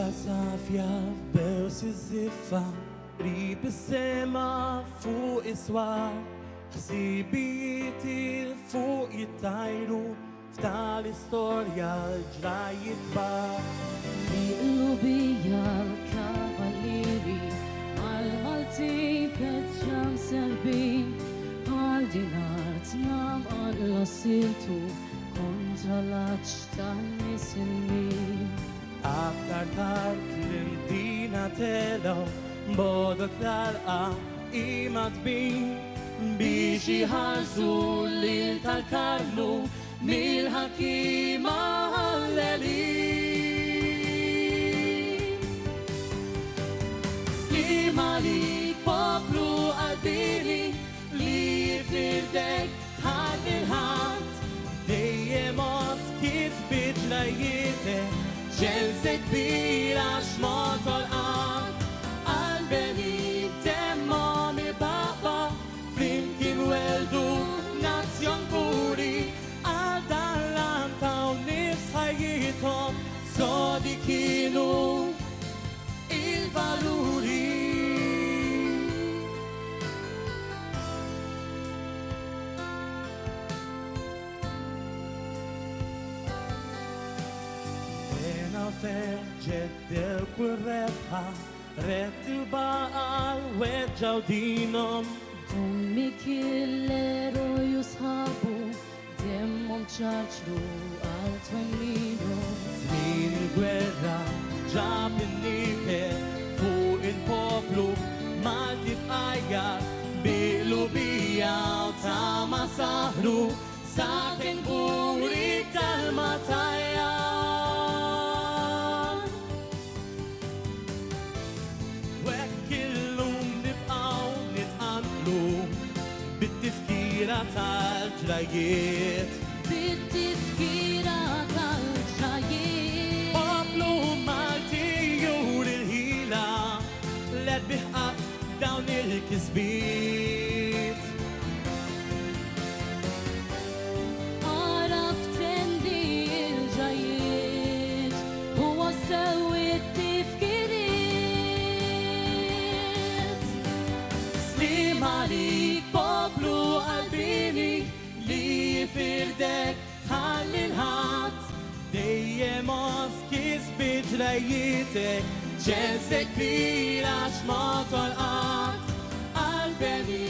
Safja f'bersi ziffa Rib is-sema fuq iswar Ħsibijiet fuq jittajru F'tal-istorja ġrajiet bar Biqlu bija l-kavalieri Mal-Maltin peċċam serbin Għal-dinar tnam għal-assiltu Kontra l-aċ tal-misilmin Aktar tard l-imdina telaw Bodot l-alqa ima tbin Biex jħarsu l-lil tal-karnu Mil-ħakima ħallelin Slima li poplu qalbini Li jifirdek tħallilħat Dejjem os kisbit lajietek ċense kbira x'motol qat Qalbeni demmhom il-baba Flimkien weldu nazzjon puri Għal dan l-għan taw nies ħajjithom Sodi kienu il-valuri Ġeddew kull rebħa Red il-baqal weġġaw dinom Dummi killero jusħabu Demmhom ċarċru għal twemminhom Żmien il-gwerra ġab in-nieħel fuq il-poplu Malti f'qajjar biqlu bija u tama saħru Sakemm buri kalma tajjar Bit-tifkira tal-ġrajiet Bit-tifkira tal-ġrajiet Poplu Malti jur il-ħila Led biħqaq dawn il-kisbiet Għaraf tendi il-ġrajiet Huwa sewi t-tifkiriet Slima li poplu qalbini li jifirdek tħallilħat Dejjem os kisbit ġrajietek ċense kbira x'motol qatt Qalbeni